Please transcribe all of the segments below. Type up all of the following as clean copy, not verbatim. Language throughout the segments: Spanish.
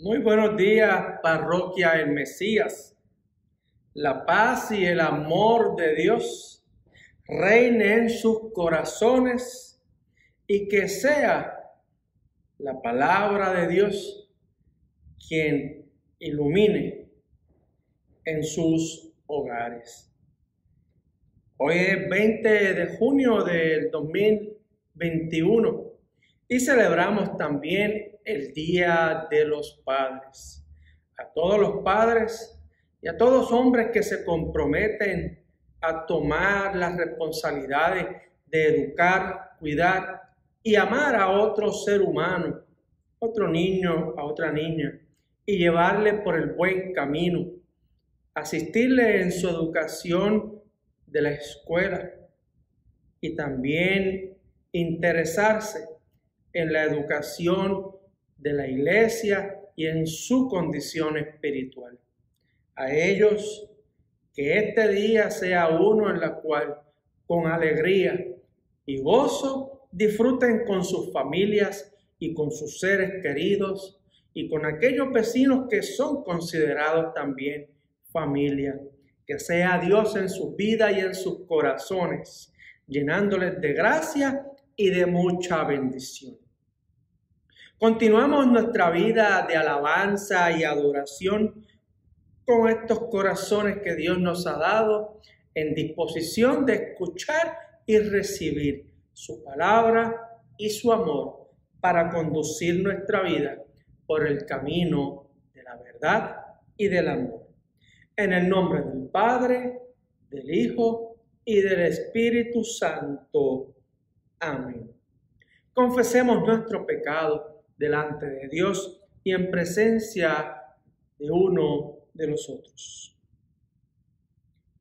Muy buenos días, parroquia El Mesías. La paz y el amor de Dios reine en sus corazones y que sea la palabra de Dios quien ilumine en sus hogares. Hoy es 20 de junio del 2021 y celebramos también el Día de los Padres. A todos los padres y a todos hombres que se comprometen a tomar las responsabilidades de educar, cuidar y amar a otro ser humano, otro niño, a otra niña, y llevarle por el buen camino, asistirle en su educación de la escuela y también interesarse en la educación de la iglesia y en su condición espiritual. A ellos, que este día sea uno en la cual con alegría y gozo disfruten con sus familias y con sus seres queridos y con aquellos vecinos que son considerados también familia. Que sea Dios en su vida y en sus corazones, llenándoles de gracia y de mucha bendición. Continuamos nuestra vida de alabanza y adoración con estos corazones que Dios nos ha dado en disposición de escuchar y recibir su palabra y su amor para conducir nuestra vida por el camino de la verdad y del amor. En el nombre del Padre, del Hijo y del Espíritu Santo. Amén. Confesemos nuestro pecado delante de Dios y en presencia de uno de los otros.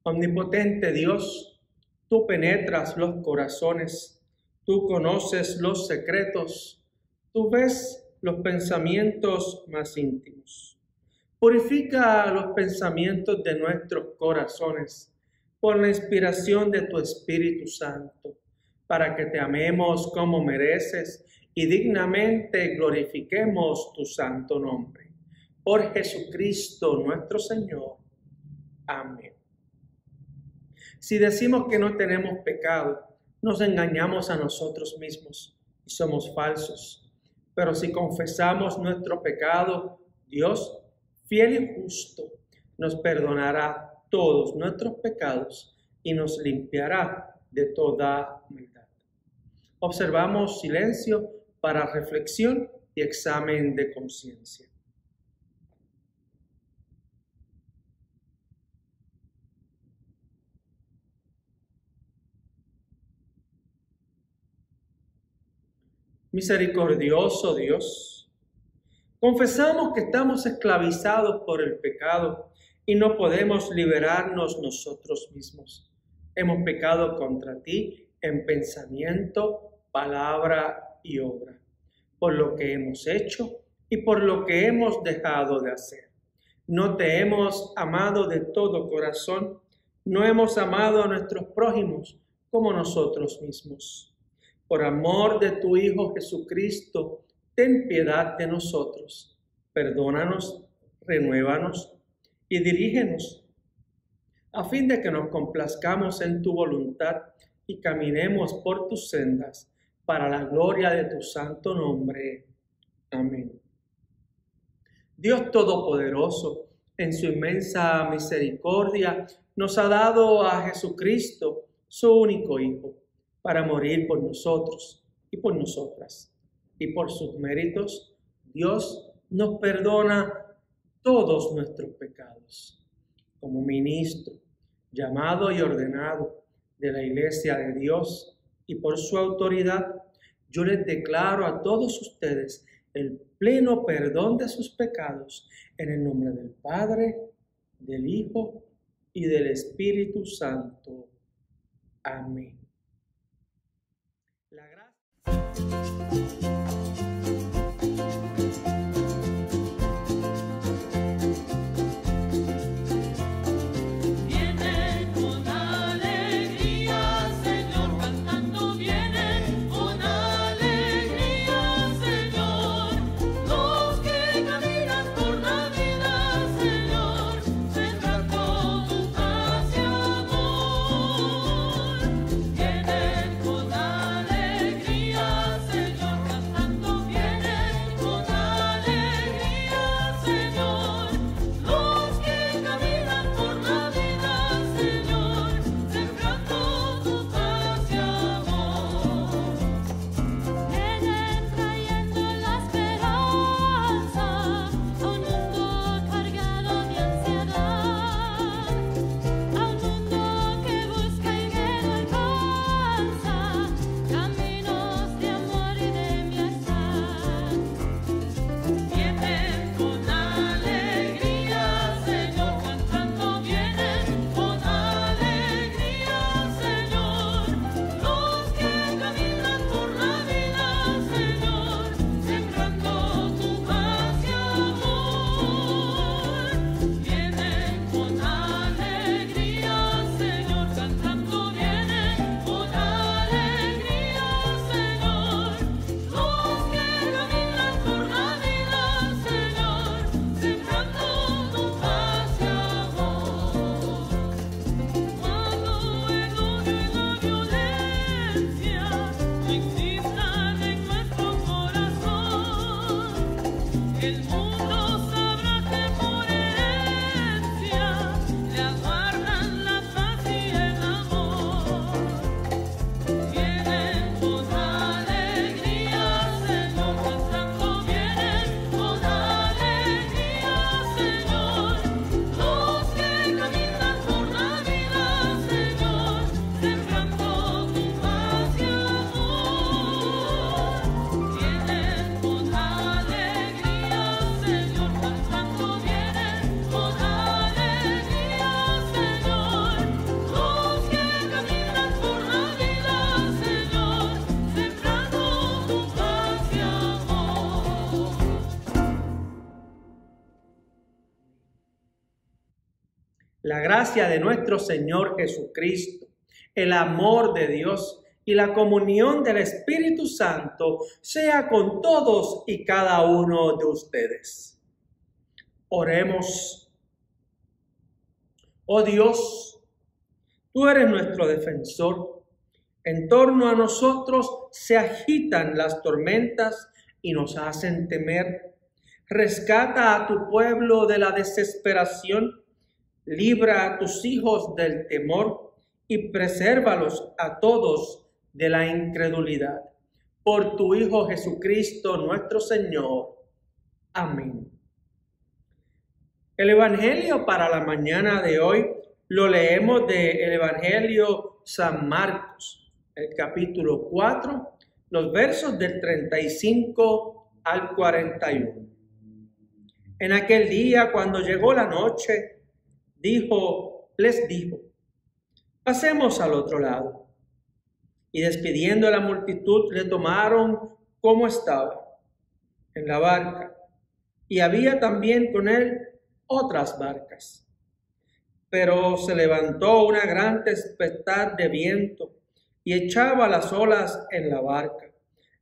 Omnipotente Dios, tú penetras los corazones, tú conoces los secretos, tú ves los pensamientos más íntimos. Purifica los pensamientos de nuestros corazones por la inspiración de tu Espíritu Santo, para que te amemos como mereces y dignamente glorifiquemos tu santo nombre. Por Jesucristo nuestro Señor. Amén. Si decimos que no tenemos pecado, nos engañamos a nosotros mismos y somos falsos. Pero si confesamos nuestro pecado, Dios, fiel y justo, nos perdonará todos nuestros pecados y nos limpiará de toda maldad. Observamos silencio para reflexión y examen de conciencia. Misericordioso Dios, confesamos que estamos esclavizados por el pecado y no podemos liberarnos nosotros mismos. Hemos pecado contra ti en pensamiento, palabra y obra, por lo que hemos hecho y por lo que hemos dejado de hacer. No te hemos amado de todo corazón, no hemos amado a nuestros prójimos como nosotros mismos. Por amor de tu Hijo Jesucristo, ten piedad de nosotros, perdónanos, renuévanos y dirígenos, a fin de que nos complazcamos en tu voluntad y caminemos por tus sendas, para la gloria de tu santo nombre. Amén. Dios Todopoderoso, en su inmensa misericordia, nos ha dado a Jesucristo, su único Hijo, para morir por nosotros y por nosotras. Y por sus méritos, Dios nos perdona todos nuestros pecados. Como ministro, llamado y ordenado de la Iglesia de Dios, y por su autoridad, yo les declaro a todos ustedes el pleno perdón de sus pecados en el nombre del Padre, del Hijo y del Espíritu Santo. Amén. La gracia. Con alegría, Señor, los que caminan la gracia de nuestro Señor Jesucristo, el amor de Dios y la comunión del Espíritu Santo sea con todos y cada uno de ustedes. Oremos. Oh Dios, tú eres nuestro defensor. En torno a nosotros se agitan las tormentas y nos hacen temer. Rescata a tu pueblo de la desesperación, libra a tus hijos del temor y presérvalos a todos de la incredulidad. Por tu Hijo Jesucristo nuestro Señor. Amén. El Evangelio para la mañana de hoy lo leemos del Evangelio San Marcos, el capítulo 4, los versos del 35 al 41. En aquel día, cuando llegó la noche, les dijo, pasemos al otro lado. Y despidiendo a la multitud, le tomaron como estaba, en la barca. Y había también con él otras barcas. Pero se levantó una gran tempestad de viento y echaba las olas en la barca,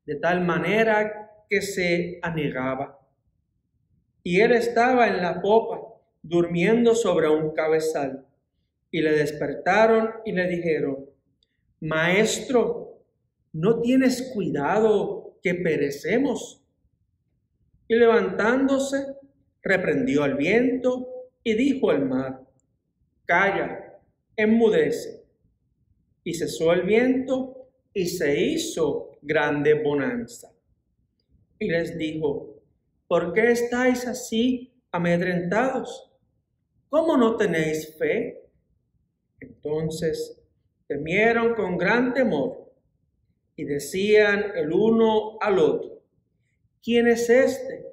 de tal manera que se anegaba. Y él estaba en la popa, durmiendo sobre un cabezal. Y le despertaron y le dijeron, Maestro, ¿no tienes cuidado que perecemos? Y levantándose, reprendió al viento y dijo al mar, Calla, enmudece. Y cesó el viento y se hizo grande bonanza. Y les dijo, ¿por qué estáis así amedrentados? ¿Cómo no tenéis fe? Entonces temieron con gran temor y decían el uno al otro, ¿quién es este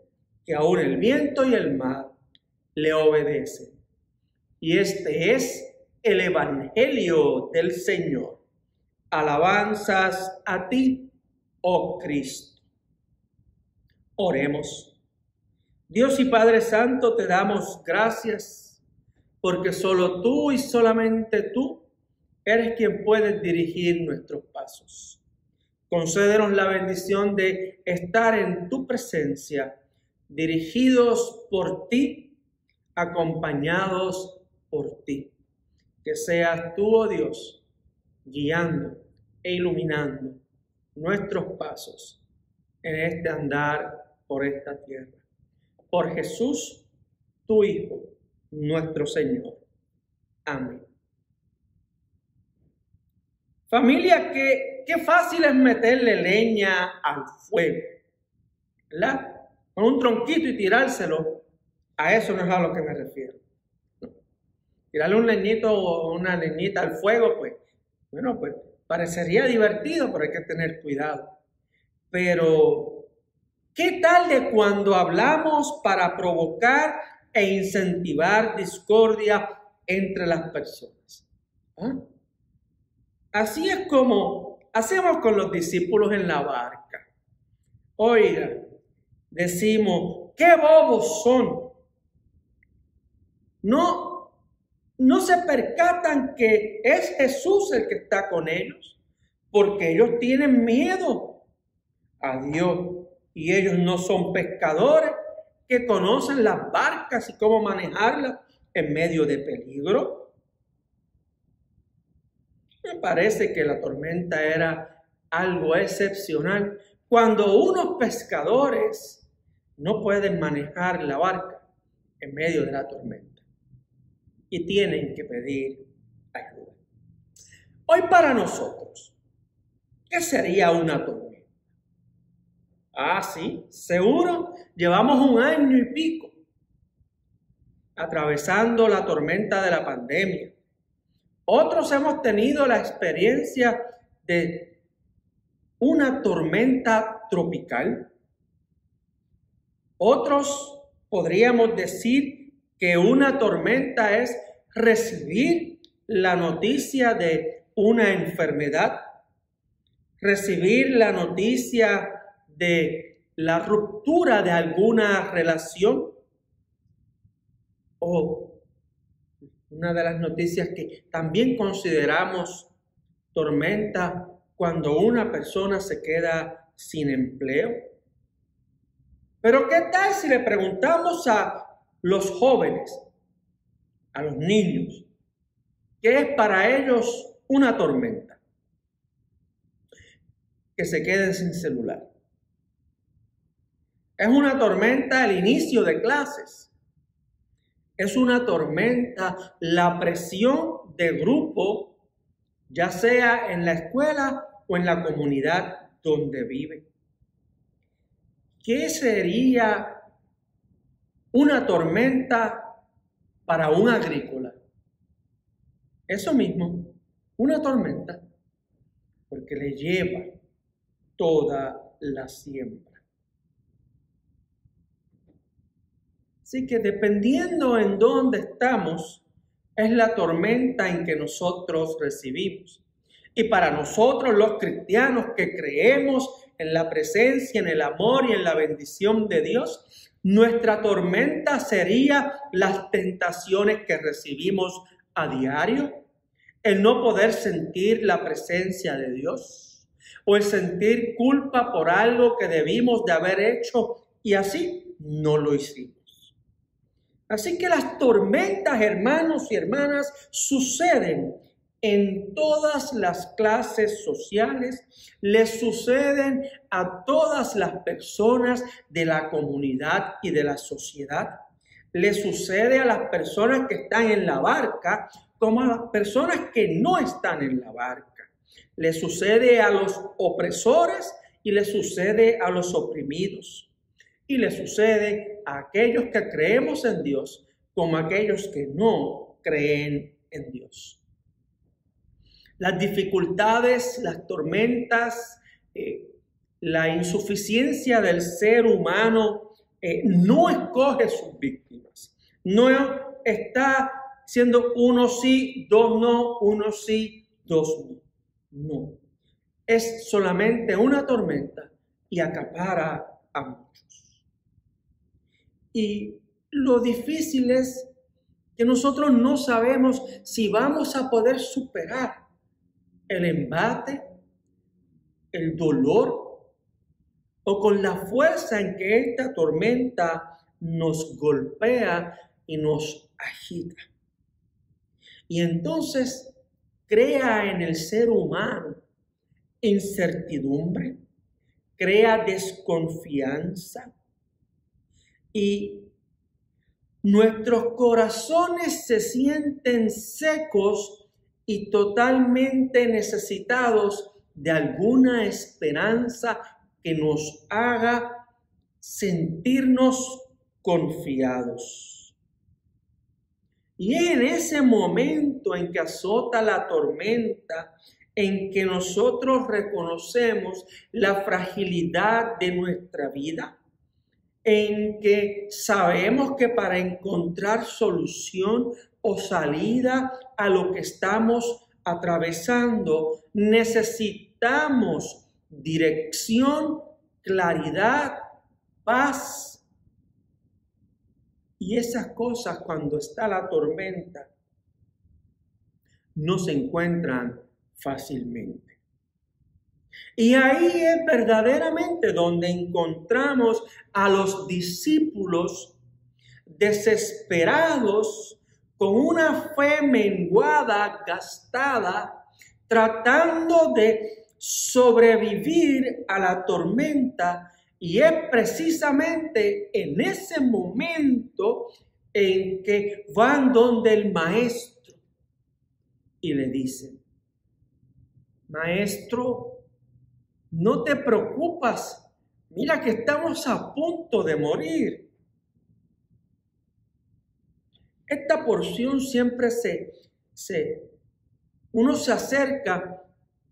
que aun el viento y el mar le obedecen? Y este es el Evangelio del Señor. Alabanzas a ti, oh Cristo. Oremos. Dios y Padre Santo, te damos gracias porque solo tú y solamente tú eres quien puedes dirigir nuestros pasos. Concédenos la bendición de estar en tu presencia, dirigidos por ti, acompañados por ti. Que seas tú, oh Dios, guiando e iluminando nuestros pasos en este andar por esta tierra. Por Jesús, tu Hijo, nuestro Señor. Amén. Familia, qué fácil es meterle leña al fuego, ¿verdad? Con un tronquito y tirárselo. A eso no es a lo que me refiero. No. Tirarle un leñito o una leñita al fuego, pues parecería divertido, pero hay que tener cuidado. Pero, ¿qué tal de cuando hablamos para provocar e incentivar discordia entre las personas? ¿Ah? Así es como hacemos con los discípulos en la barca. Oiga, decimos, ¡qué bobos son! No se percatan que es Jesús el que está con ellos, porque ellos tienen miedo a Dios y ellos no son pescadores que conocen las barcas y cómo manejarlas en medio de peligro. Me parece que la tormenta era algo excepcional cuando unos pescadores no pueden manejar la barca en medio de la tormenta y tienen que pedir ayuda. Hoy para nosotros, ¿qué sería una tormenta? Sí, seguro llevamos 1 año y pico atravesando la tormenta de la pandemia. Otros hemos tenido la experiencia de una tormenta tropical. Otros podríamos decir que una tormenta es recibir la noticia de una enfermedad, recibir la noticia de la ruptura de alguna relación o Una de las noticias que también consideramos tormenta cuando una persona se queda sin empleo. Pero ¿qué tal si le preguntamos a los jóvenes, a los niños, qué es para ellos una tormenta? Que se queden sin celular. Es una tormenta el inicio de clases. Es una tormenta la presión de grupo, ya sea en la escuela o en la comunidad donde vive. ¿Qué sería una tormenta para un agrícola? Eso mismo, una tormenta, porque le lleva toda la siembra. Así que dependiendo en dónde estamos, es la tormenta en que nosotros recibimos. Y para nosotros los cristianos que creemos en la presencia, en el amor y en la bendición de Dios, nuestra tormenta sería las tentaciones que recibimos a diario, el no poder sentir la presencia de Dios, o el sentir culpa por algo que debimos de haber hecho y así no lo hicimos. Así que las tormentas, hermanos y hermanas, suceden en todas las clases sociales, les suceden a todas las personas de la comunidad y de la sociedad. Le sucede a las personas que están en la barca como a las personas que no están en la barca. Le sucede a los opresores y le sucede a los oprimidos. Y le sucede a aquellos que creemos en Dios como a aquellos que no creen en Dios. Las dificultades, las tormentas, la insuficiencia del ser humano no escoge sus víctimas. No está siendo uno sí, dos no, uno sí, dos no. No. Es solamente una tormenta y acapara a muchos. Y lo difícil es que nosotros no sabemos si vamos a poder superar el embate, el dolor, o con la fuerza en que esta tormenta nos golpea y nos agita. Y entonces crea en el ser humano incertidumbre, crea desconfianza, y nuestros corazones se sienten secos y totalmente necesitados de alguna esperanza que nos haga sentirnos confiados. Y en ese momento en que azota la tormenta, en que nosotros reconocemos la fragilidad de nuestra vida, en que sabemos que para encontrar solución o salida a lo que estamos atravesando, necesitamos dirección, claridad, paz. Y esas cosas, cuando está la tormenta, no se encuentran fácilmente. Y ahí es verdaderamente donde encontramos a los discípulos desesperados, con una fe menguada, gastada, tratando de sobrevivir a la tormenta. Y es precisamente en ese momento en que van donde el maestro y le dicen: Maestro, no te preocupas, mira que estamos a punto de morir. Esta porción siempre uno se acerca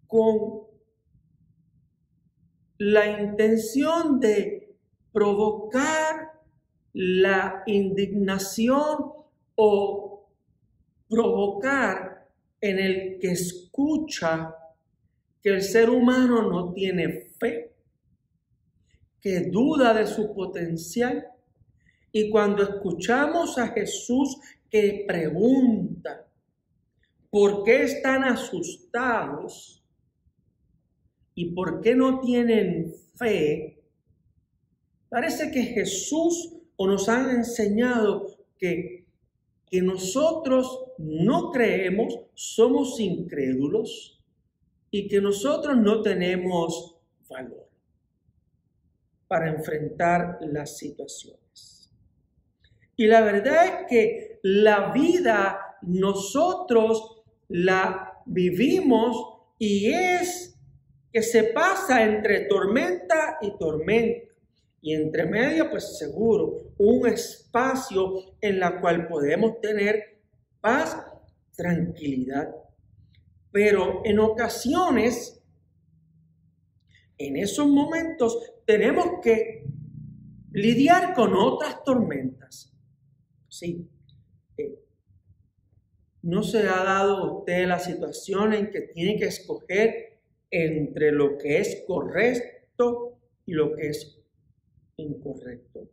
con la intención de provocar la indignación o provocar en el que escucha que el ser humano no tiene fe, que duda de su potencial. Y cuando escuchamos a Jesús que preguntan por qué están asustados y por qué no tienen fe, parece que Jesús nos ha enseñado que nosotros no creemos, somos incrédulos y que nosotros no tenemos valor para enfrentar las situaciones. Y la verdad es que la vida nosotros la vivimos y es que se pasa entre tormenta y tormenta. Y entre medio, pues seguro, un espacio en la cual podemos tener paz, tranquilidad. Pero en ocasiones, en esos momentos, tenemos que lidiar con otras tormentas. Sí. ¿No se ha dado a usted la situación en que tiene que escoger entre lo que es correcto y lo que es incorrecto?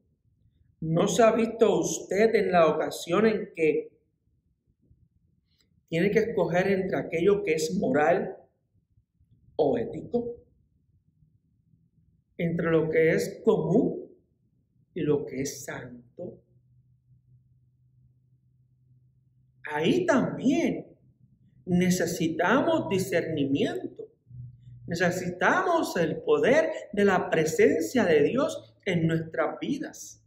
¿No se ha visto usted en la ocasión en que tiene que escoger entre aquello que es moral o ético? Entre lo que es común y lo que es santo. Ahí también necesitamos discernimiento. Necesitamos el poder de la presencia de Dios en nuestras vidas.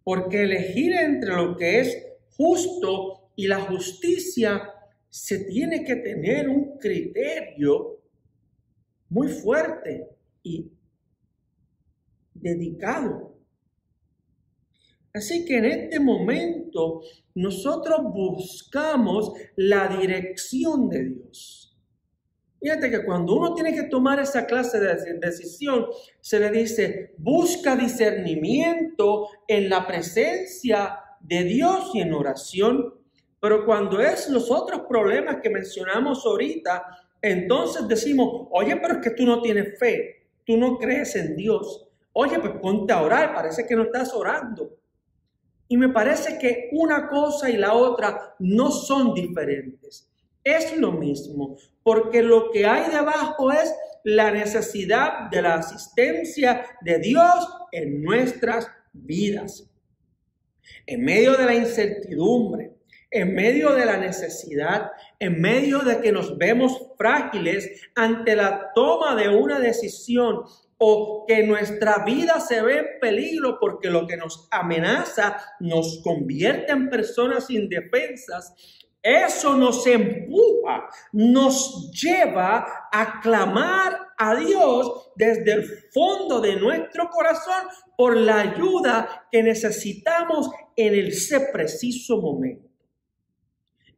Porque elegir entre lo que es justo y la justicia se tiene que tener un criterio muy fuerte y dedicado. Así que en este momento nosotros buscamos la dirección de Dios. Fíjate que cuando uno tiene que tomar esa clase de decisión, se le dice, busca discernimiento en la presencia de Dios y en oración. Pero cuando es los otros problemas que mencionamos ahorita, entonces decimos, oye, pero es que tú no tienes fe, tú no crees en Dios. Oye, pues ponte a orar, parece que no estás orando. Y me parece que una cosa y la otra no son diferentes. Es lo mismo, porque lo que hay debajo es la necesidad de la asistencia de Dios en nuestras vidas. En medio de la incertidumbre, en medio de la necesidad, en medio de que nos vemos frágiles ante la toma de una decisión, o que nuestra vida se ve en peligro porque lo que nos amenaza nos convierte en personas indefensas, eso nos empuja, nos lleva a clamar a Dios desde el fondo de nuestro corazón por la ayuda que necesitamos en ese preciso momento.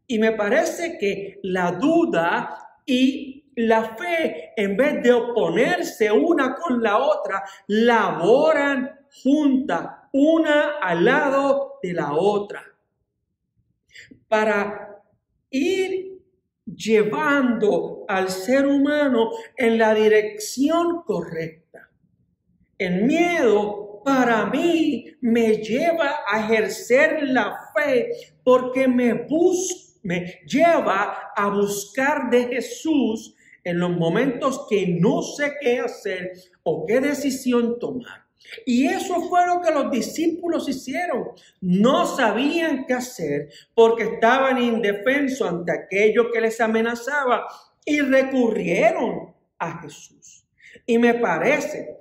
Y me parece que la duda y la fe, en vez de oponerse una con la otra, laboran juntas, una al lado de la otra, para ir llevando al ser humano en la dirección correcta. El miedo para mí me lleva a ejercer la fe porque me lleva a buscar de Jesús en los momentos que no sé qué hacer o qué decisión tomar. Y eso fue lo que los discípulos hicieron. No sabían qué hacer porque estaban indefensos ante aquello que les amenazaba y recurrieron a Jesús. Y me parece,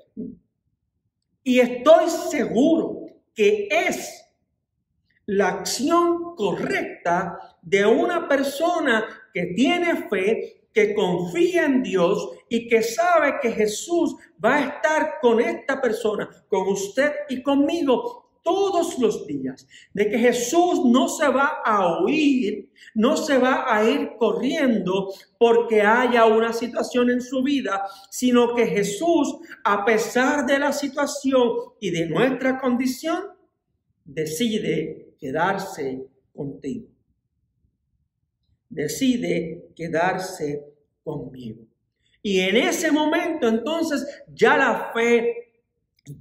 y estoy seguro que es la acción correcta de una persona que tiene fe, que confía en Dios y que sabe que Jesús va a estar con esta persona, con usted y conmigo todos los días. De que Jesús no se va a huir, no se va a ir corriendo porque haya una situación en su vida, sino que Jesús, a pesar de la situación y de nuestra condición, decide quedarse contigo. Decide quedarse conmigo. Y en ese momento entonces ya la fe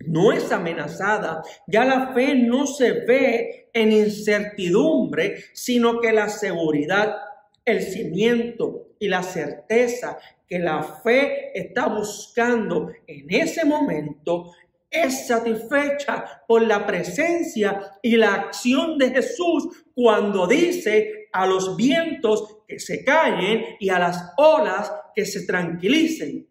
no es amenazada. Ya la fe no se ve en incertidumbre, sino que la seguridad, el cimiento y la certeza que la fe está buscando en ese momento es satisfecha por la presencia y la acción de Jesús cuando dice a los vientos que se callen y a las olas que se tranquilicen.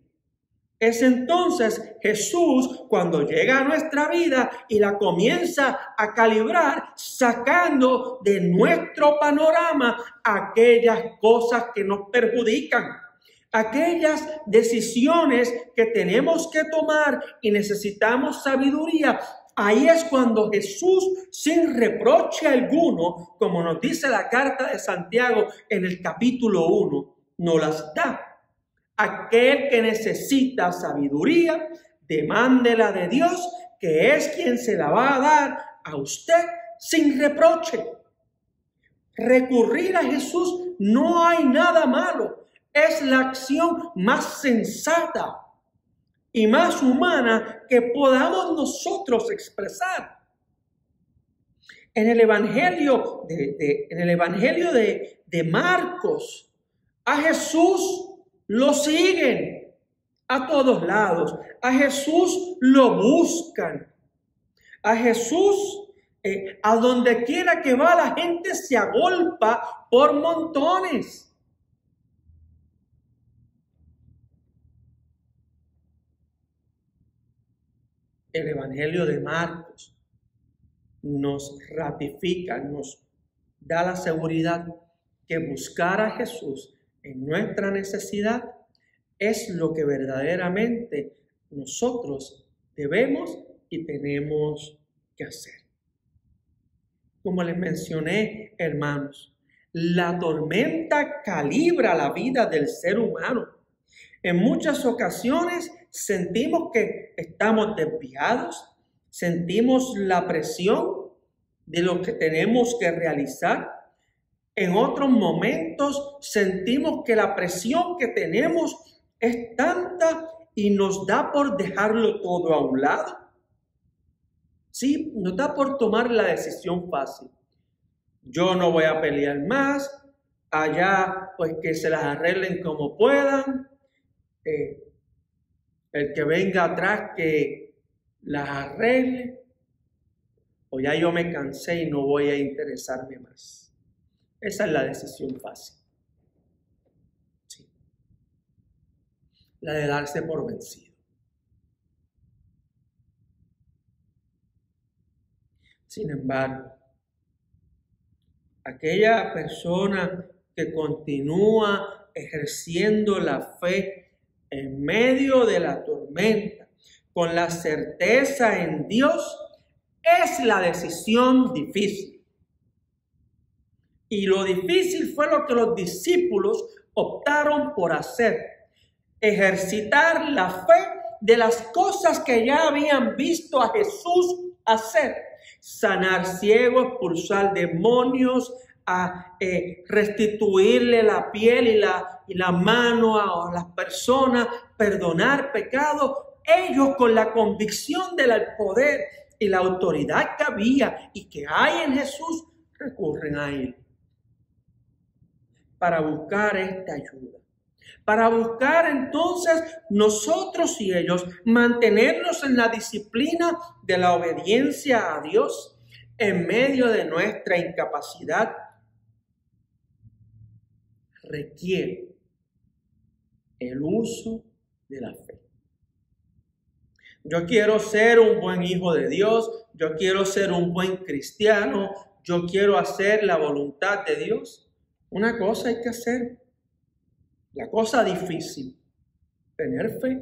Es entonces Jesús cuando llega a nuestra vida y la comienza a calibrar, sacando de nuestro panorama aquellas cosas que nos perjudican, aquellas decisiones que tenemos que tomar y necesitamos sabiduría. Ahí es cuando Jesús, sin reproche alguno, como nos dice la carta de Santiago en el capítulo 1, nos las da. Aquel que necesita sabiduría, demándela de Dios, que es quien se la va a dar a usted sin reproche. Recurrir a Jesús no hay nada malo. Es la acción más sensata y más humana que podamos nosotros expresar. En el Evangelio de Marcos, a Jesús lo siguen a todos lados. A Jesús lo buscan. A Jesús, a donde quiera que va, la gente se agolpa por montones. El Evangelio de Marcos nos ratifica, nos da la seguridad que buscar a Jesús en nuestra necesidad es lo que verdaderamente nosotros debemos y tenemos que hacer. Como les mencioné, hermanos, la tormenta calibra la vida del ser humano. En muchas ocasiones sentimos que estamos desviados, sentimos la presión de lo que tenemos que realizar. En otros momentos sentimos que la presión que tenemos es tanta y nos da por dejarlo todo a un lado. Sí, nos da por tomar la decisión fácil. Yo no voy a pelear más, allá pues que se las arreglen como puedan. El que venga atrás que las arregle. O ya yo me cansé y no voy a interesarme más. Esa es la decisión fácil. Sí. La de darse por vencido. Sin embargo, aquella persona que continúa ejerciendo la fe en medio de la tormenta, con la certeza en Dios, es la decisión difícil. Y lo difícil fue lo que los discípulos optaron por hacer: ejercitar la fe de las cosas que ya habían visto a Jesús hacer. Sanar ciegos, expulsar demonios, a restituirle la piel y la mano a las personas, perdonar pecados. Ellos, con la convicción del poder y la autoridad que había y que hay en Jesús, recurren a Él para buscar esta ayuda. Para buscar entonces nosotros y ellos mantenernos en la disciplina de la obediencia a Dios en medio de nuestra incapacidad, requiere el uso de la fe. Yo quiero ser un buen hijo de Dios, yo quiero ser un buen cristiano, yo quiero hacer la voluntad de Dios. Una cosa hay que hacer, la cosa difícil, tener fe.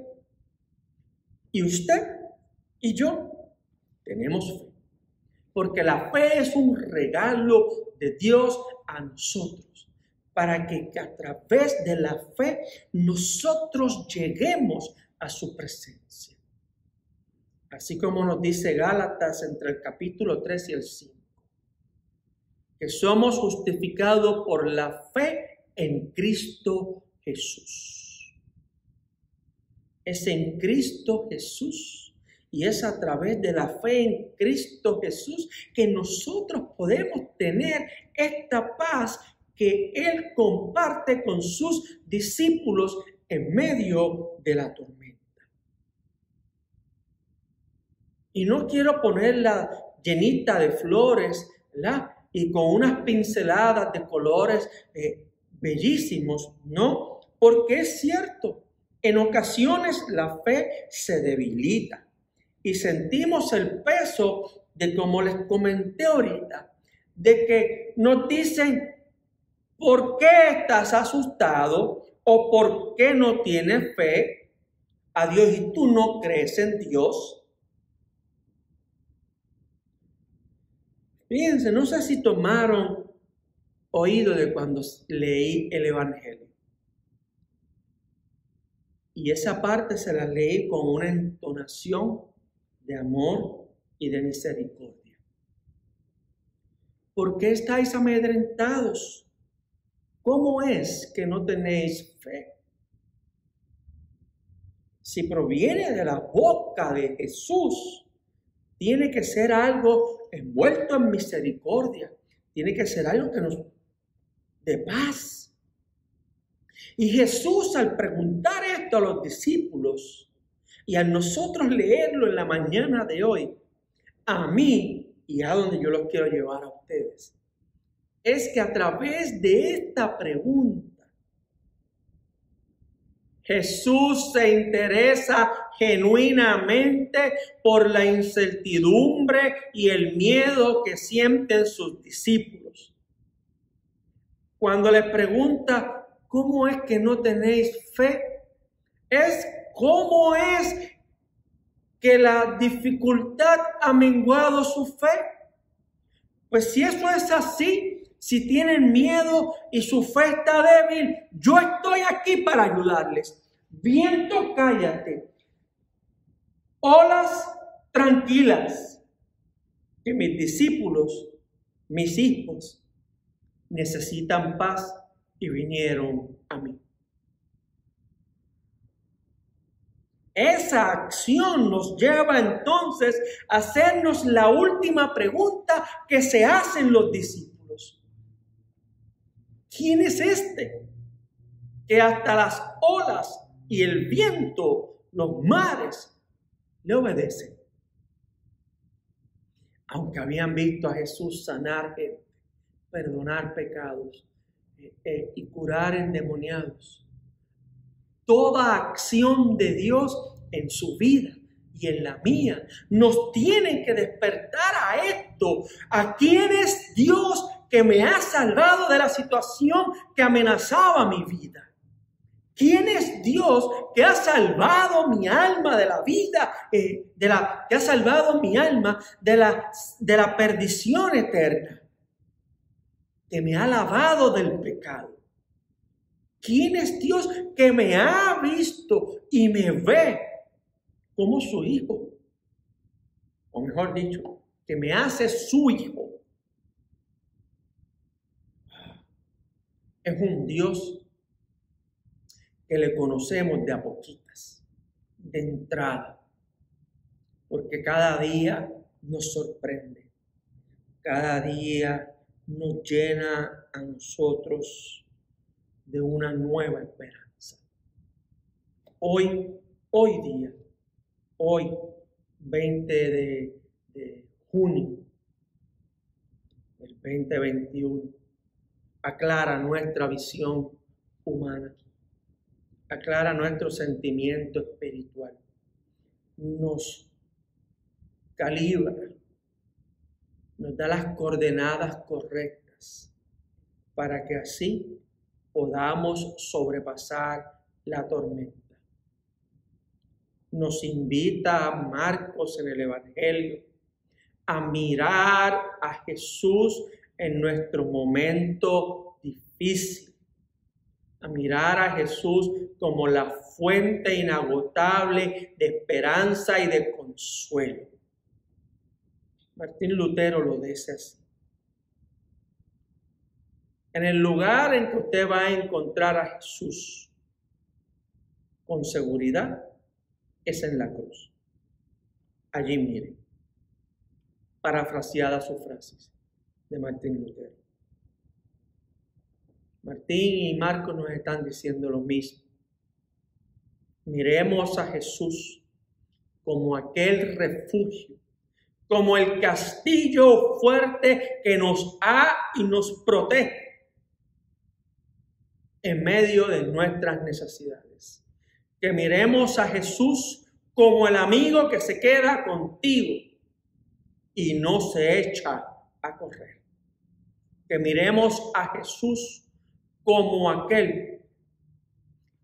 Y usted y yo tenemos fe, porque la fe es un regalo de Dios a nosotros, para que a través de la fe nosotros lleguemos a su presencia. Así como nos dice Gálatas entre el capítulo 3 y el 5, que somos justificados por la fe en Cristo Jesús. Es en Cristo Jesús Y es a través de la fe en Cristo Jesús que nosotros podemos tener esta paz que Él comparte con sus discípulos en medio de la tormenta. Y no quiero ponerla llenita de flores, ¿verdad? Y con unas pinceladas de colores bellísimos, ¿no? Porque es cierto, en ocasiones la fe se debilita y sentimos el peso de, como les comenté ahorita, de que nos dicen, ¿por qué estás asustado? ¿O por qué no tienes fe a Dios y tú no crees en Dios? Fíjense, no sé si tomaron oído de cuando leí el Evangelio. Y esa parte se la leí con una entonación de amor y de misericordia. ¿Por qué estáis amedrentados? ¿Cómo es que no tenéis fe? Si proviene de la boca de Jesús, tiene que ser algo envuelto en misericordia. Tiene que ser algo que nos dé paz. Y Jesús, al preguntar esto a los discípulos y a nosotros leerlo en la mañana de hoy, a mí y a donde yo los quiero llevar a ustedes, es que a través de esta pregunta, Jesús se interesa genuinamente por la incertidumbre y el miedo que sienten sus discípulos. Cuando les pregunta, ¿cómo es que no tenéis fe? Es cómo es que la dificultad ha menguado su fe. Pues si eso es así, si tienen miedo y su fe está débil, yo estoy aquí para ayudarles. Viento, cállate. Olas, tranquilas. Que mis discípulos, mis hijos, necesitan paz y vinieron a mí. Esa acción nos lleva entonces a hacernos la última pregunta que se hacen los discípulos. ¿Quién es este que hasta las olas y el viento, los mares, le obedecen? Aunque habían visto a Jesús sanar gente, perdonar pecados y curar endemoniados, toda acción de Dios en su vida y en la mía nos tiene que despertar a esto. ¿A quién es Dios que me ha salvado de la situación que amenazaba mi vida? ¿Quién es Dios que ha salvado mi alma de la vida, que ha salvado mi alma de la perdición eterna? Que me ha lavado del pecado. ¿Quién es Dios que me ha visto y me ve como su hijo? O mejor dicho, que me hace su hijo. Es un Dios que le conocemos de a poquitas, de entrada, porque cada día nos sorprende, cada día nos llena a nosotros de una nueva esperanza. Hoy 20 de junio del 2021, aclara nuestra visión humana, aclara nuestro sentimiento espiritual, nos calibra, nos da las coordenadas correctas para que así podamos sobrepasar la tormenta. Nos invita a Marcos en el Evangelio a mirar a Jesús en nuestro momento difícil, a mirar a Jesús como la fuente inagotable de esperanza y de consuelo. Martín Lutero lo dice así. En el lugar en que usted va a encontrar a Jesús con seguridad es en la cruz. allí miren, parafraseada sus frases de Martín Lutero. Martín y Marcos nos están diciendo lo mismo. Miremos a Jesús como aquel refugio, como el castillo fuerte que nos ha y nos protege en medio de nuestras necesidades. Que miremos a Jesús como el amigo que se queda contigo y no se echa a correr. Que miremos a Jesús como aquel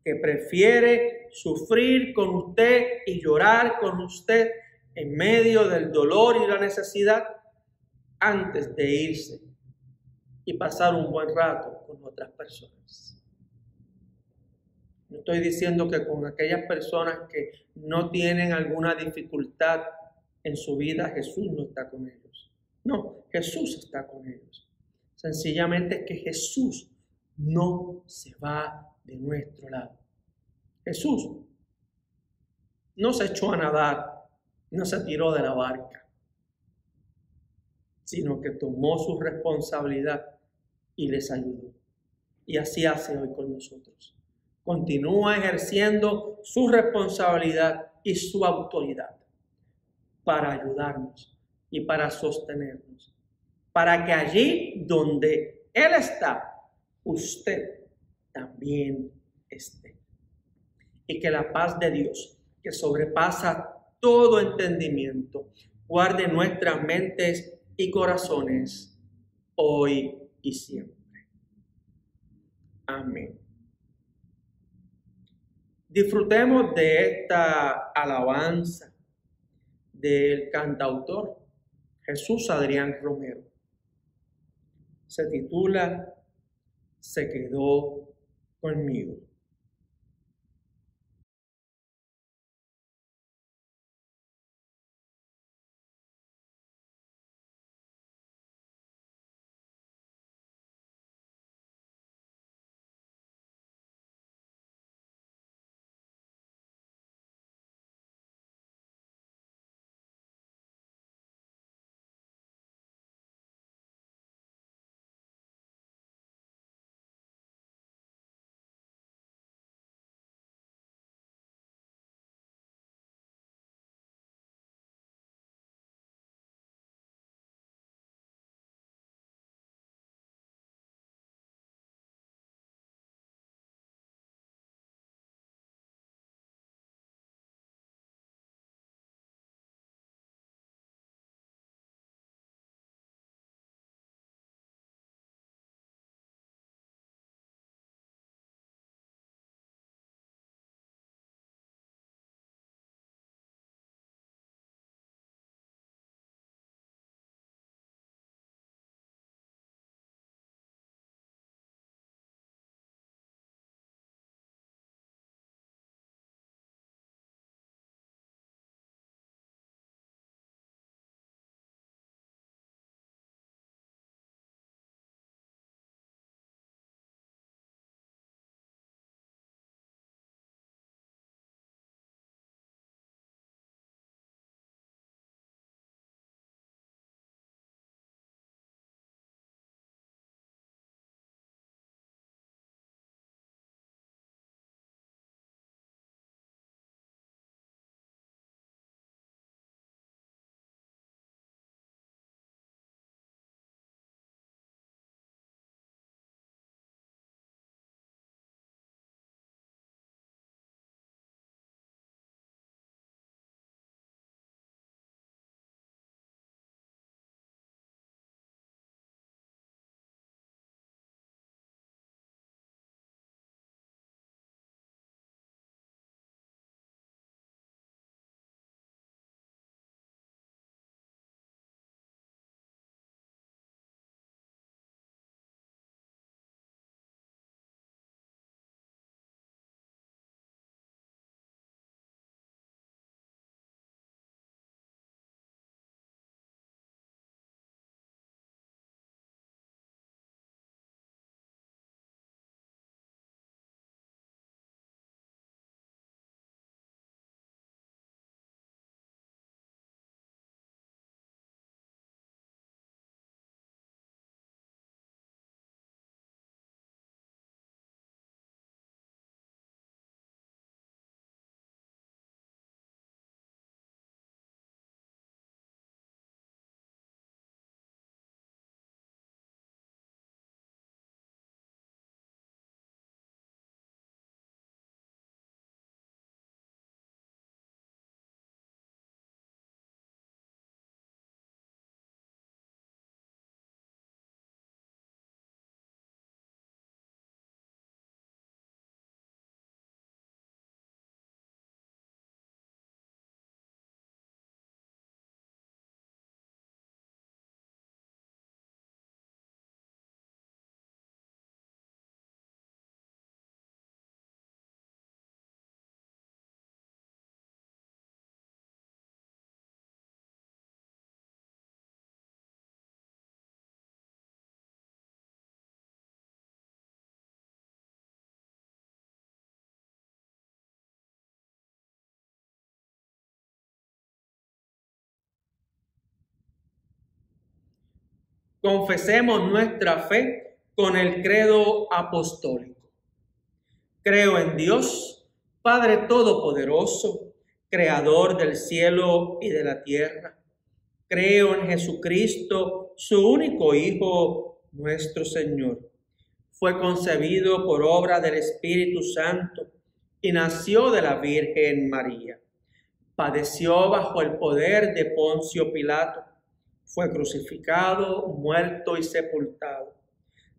que prefiere sufrir con usted y llorar con usted en medio del dolor y la necesidad antes de irse y pasar un buen rato con otras personas. No estoy diciendo que con aquellas personas que no tienen alguna dificultad en su vida, Jesús no está con ellos. No, Jesús está con ellos. Sencillamente es que Jesús no se va de nuestro lado. Jesús no se echó a nadar, no se tiró de la barca, sino que tomó su responsabilidad y les ayudó. Y así hace hoy con nosotros. Continúa ejerciendo su responsabilidad y su autoridad para ayudarnos y para sostenernos, para que allí donde Él está, usted también esté. Y que la paz de Dios, que sobrepasa todo entendimiento, guarde nuestras mentes y corazones hoy y siempre. Amén. Disfrutemos de esta alabanza del cantautor Jesús Adrián Romero. Se titula Se quedó conmigo. Confesemos nuestra fe con el credo apostólico. Creo en Dios, Padre Todopoderoso, Creador del cielo y de la tierra. Creo en Jesucristo, su único Hijo, nuestro Señor. Fue concebido por obra del Espíritu Santo y nació de la Virgen María. Padeció bajo el poder de Poncio Pilato. Fue crucificado, muerto y sepultado.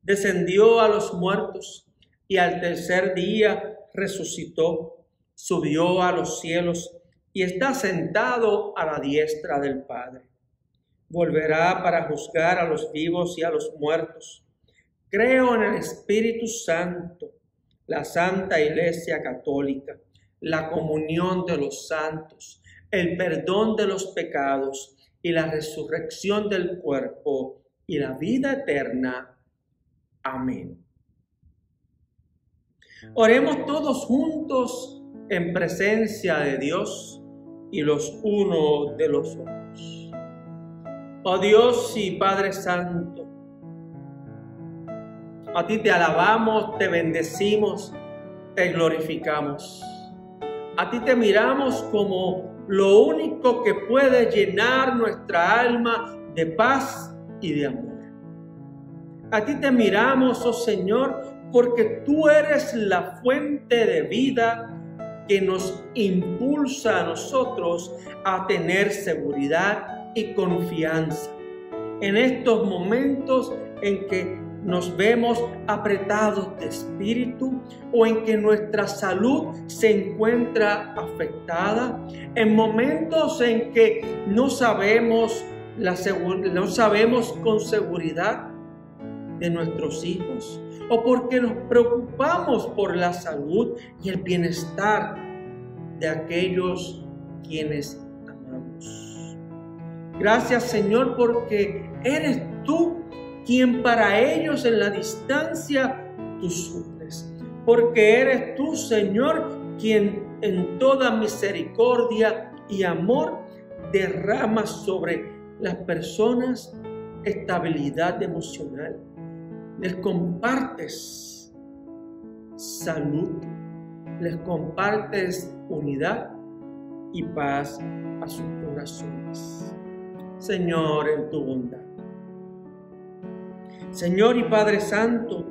Descendió a los muertos y al tercer día resucitó, subió a los cielos y está sentado a la diestra del Padre. Volverá para juzgar a los vivos y a los muertos. Creo en el Espíritu Santo, la Santa Iglesia Católica, la comunión de los santos, el perdón de los pecados y la resurrección del cuerpo y la vida eterna. Amén. Oremos todos juntos en presencia de Dios y los unos de los otros. Oh Dios y Padre Santo, a ti te alabamos, te bendecimos, te glorificamos. A ti te miramos como lo único que puede llenar nuestra alma de paz y de amor. A ti te miramos, oh Señor, porque tú eres la fuente de vida que nos impulsa a nosotros a tener seguridad y confianza en estos momentos en que nos vemos apretados de espíritu o en que nuestra salud se encuentra afectada, en momentos en que no sabemos con seguridad de nuestros hijos, o porque nos preocupamos por la salud y el bienestar de aquellos quienes amamos. Gracias, Señor, porque eres tú quien para ellos en la distancia tú suples, porque eres tú, Señor, quien en toda misericordia y amor derrama sobre las personas estabilidad emocional. Les compartes salud, les compartes unidad y paz a sus corazones. Señor, en tu bondad. Señor y Padre Santo,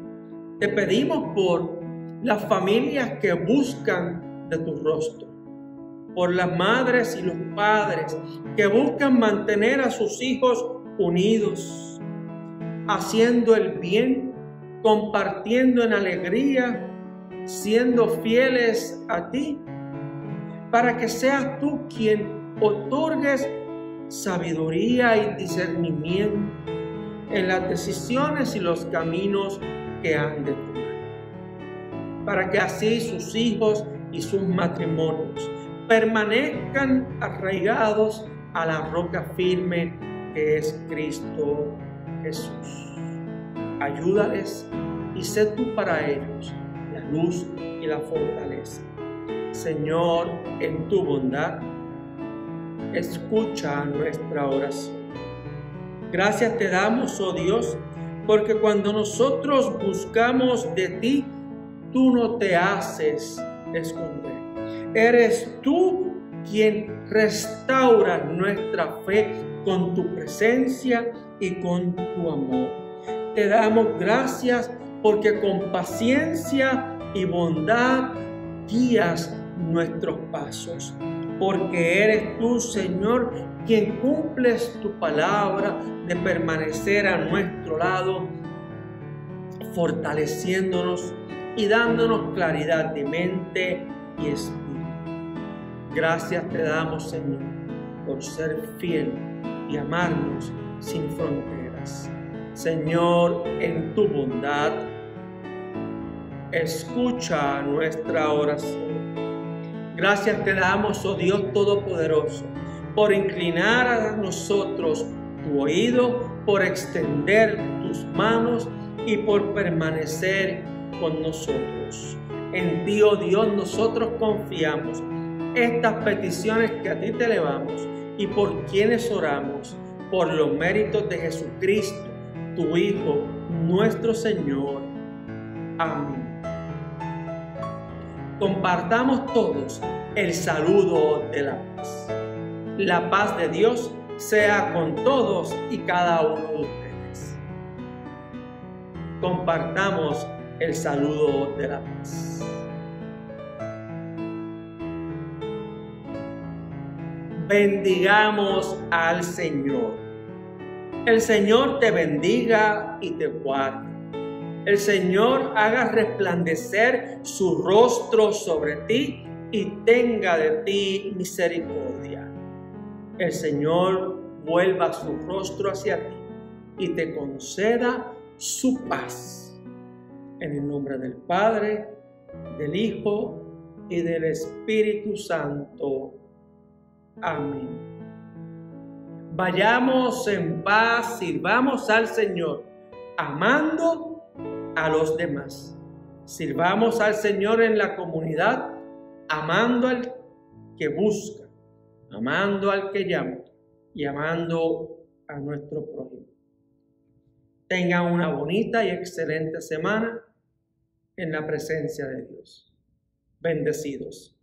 te pedimos por las familias que buscan de tu rostro, por las madres y los padres que buscan mantener a sus hijos unidos, haciendo el bien, compartiendo en alegría, siendo fieles a ti, para que seas tú quien otorgues sabiduría y discernimiento en las decisiones y los caminos que han de tomar, para que así sus hijos y sus matrimonios permanezcan arraigados a la roca firme que es Cristo Jesús. Ayúdales y sé tú para ellos la luz y la fortaleza. Señor, en tu bondad, escucha nuestra oración. Gracias te damos, oh Dios, porque cuando nosotros buscamos de ti, tú no te haces esconder. Eres tú quien restaura nuestra fe con tu presencia y con tu amor. Te damos gracias porque con paciencia y bondad guías nuestros pasos, porque eres tú, Señor, quien cumples tu palabra de permanecer a nuestro lado, fortaleciéndonos y dándonos claridad de mente y espíritu. Gracias te damos, Señor, por ser fiel y amarnos sin fronteras. Señor, en tu bondad, escucha nuestra oración. Gracias te damos, oh Dios Todopoderoso, por inclinar a nosotros tu oído, por extender tus manos y por permanecer con nosotros. En ti, oh Dios, nosotros confiamos estas peticiones que a ti te elevamos y por quienes oramos, por los méritos de Jesucristo, tu Hijo, nuestro Señor. Amén. Compartamos todos el saludo de la paz. La paz de Dios sea con todos y cada uno de ustedes. Compartamos el saludo de la paz. Bendigamos al Señor. El Señor te bendiga y te guarde. El Señor haga resplandecer su rostro sobre ti y tenga de ti misericordia. El Señor vuelva su rostro hacia ti y te conceda su paz. En el nombre del Padre, del Hijo y del Espíritu Santo. Amén. Vayamos en paz, sirvamos al Señor, amando a los demás. Sirvamos al Señor en la comunidad, amando al que busca, amando al que llama y amando a nuestro prójimo. Tengan una bonita y excelente semana en la presencia de Dios. Bendecidos.